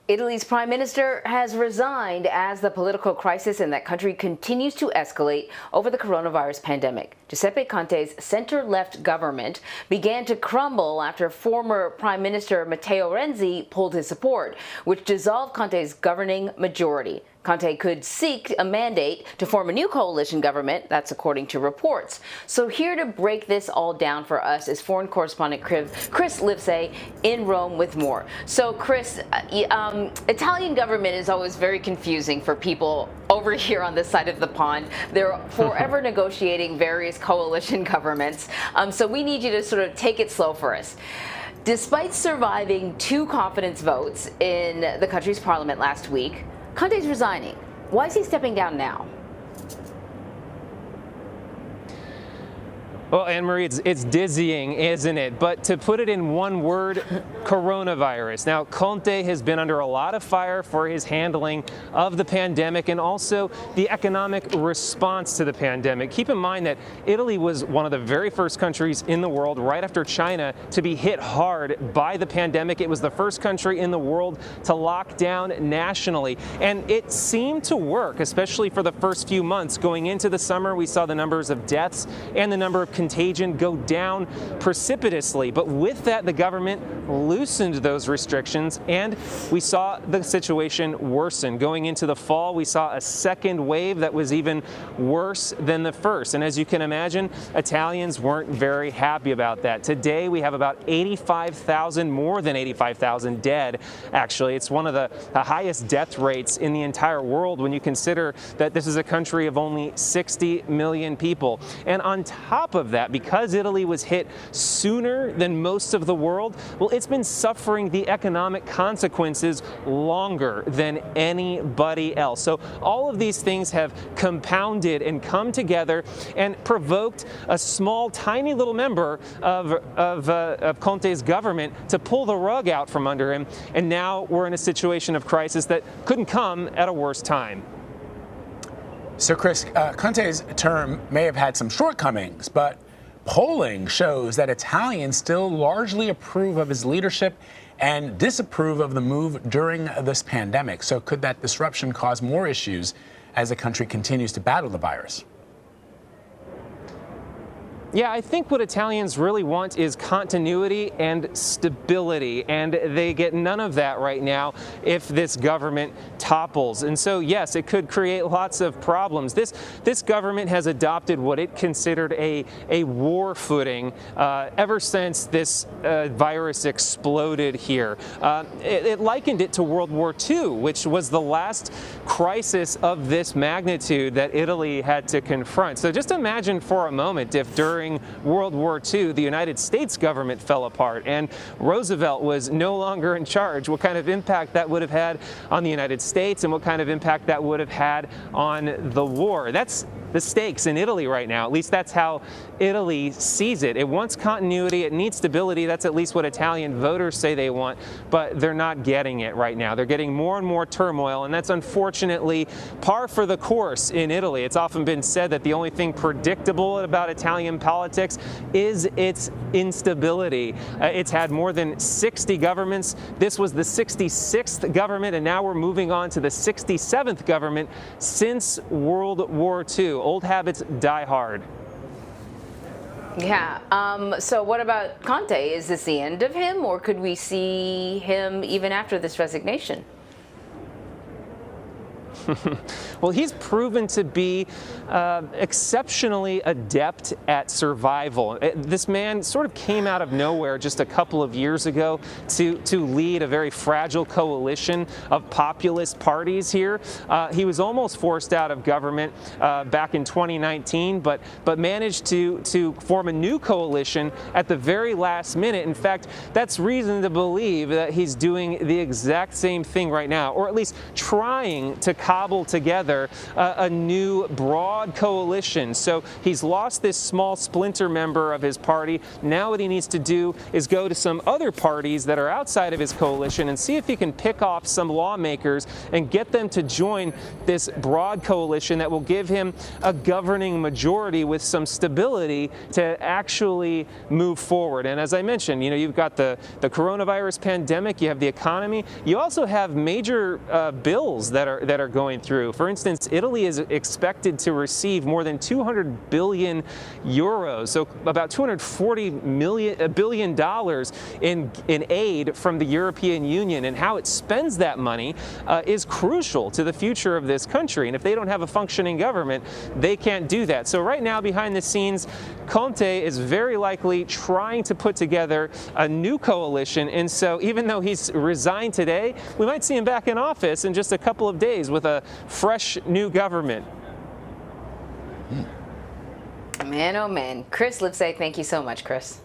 Italy's prime minister has resigned as the political crisis in that country continues to escalate over the coronavirus pandemic. Giuseppe Conte's center-left government began to crumble after former Prime Minister Matteo Renzi pulled his support, which dissolved Conte's governing majority. Conte could seek a mandate to form a new coalition government, that's according to reports. So here to break this all down for us is foreign correspondent Chris Livesay in Rome with more. So Chris, Italian government is always very confusing for people over here on this side of the pond. They're forever negotiating various coalition governments. So we need you to sort of take it slow for us. Despite surviving 2 confidence votes in the country's parliament last week, Conte's resigning. Why is he stepping down now? Well, Anne-Marie, it's dizzying, isn't it? But to put it in one word, coronavirus. Now, Conte has been under a lot of fire for his handling of the pandemic and also the economic response to the pandemic. Keep in mind that Italy was one of the very first countries in the world, right after China, to be hit hard by the pandemic. It was the first country in the world to lock down nationally. And it seemed to work, especially for the first few months. Going into the summer, we saw the numbers of deaths and the number of contagion go down precipitously. But with that, the government loosened those restrictions and we saw the situation worsen. Going into the fall, we saw a second wave that was even worse than the first. And as you can imagine, Italians weren't very happy about that. Today, we have about 85,000, more than 85,000 dead. Actually, it's one of the highest death rates in the entire world when you consider that this is a country of only 60 million people. And on top of that, because Italy was hit sooner than most of the world, well, it's been suffering the economic consequences longer than anybody else. So all of these things have compounded and come together and provoked a small, tiny little member of Conte's government to pull the rug out from under him. And now we're in a situation of crisis that couldn't come at a worse time. So, Chris, Conte's term may have had some shortcomings, but polling shows that Italians still largely approve of his leadership and disapprove of the move during this pandemic. So could that disruption cause more issues as the country continues to battle the virus? Yeah, I think what Italians really want is continuity and stability, and they get none of that right now if this government topples. And so, yes, it could create lots of problems. This government has adopted what it considered a war footing ever since this virus exploded here. It likened it to World War II, which was the last crisis of this magnitude that Italy had to confront. So just imagine for a moment if during World War II, the United States government fell apart and Roosevelt was no longer in charge, what kind of impact that would have had on the United States and what kind of impact that would have had on the war. That's the stakes in Italy right now. At least that's how Italy sees it. It wants continuity, it needs stability. That's at least what Italian voters say they want, but they're not getting it right now. They're getting more and more turmoil, and that's unfortunately par for the course in Italy. It's often been said that the only thing predictable about Italian politics is its instability. It's had more than 60 governments. This was the 66th government, and now we're moving on to the 67th government since World War II. Old habits die hard. Yeah. So what about Conte? Is this the end of him, or could we see him even after this resignation? Well, he's proven to be exceptionally adept at survival. This man sort of came out of nowhere just a couple of years ago to lead a very fragile coalition of populist parties here. He was almost forced out of government back in 2019, but managed to form a new coalition at the very last minute. In fact, that's reason to believe that he's doing the exact same thing right now, or at least trying to cobble together a new broad coalition. So he's lost this small splinter member of his party. Now what he needs to do is go to some other parties that are outside of his coalition and see if he can pick off some lawmakers and get them to join this broad coalition that will give him a governing majority with some stability to actually move forward. And as I mentioned, you've got the coronavirus pandemic, you have the economy, you also have major bills that are going through. For instance, Italy is expected to receive more than 200 billion euros, so about $240 billion in aid from the European Union, and how it spends that money is crucial to the future of this country. And if they don't have a functioning government, they can't do that. So right now, behind the scenes, Conte is very likely trying to put together a new coalition. And so even though he's resigned today, we might see him back in office in just a couple of days with a fresh new government. Man, oh man. Chris Livesay, thank you so much, Chris.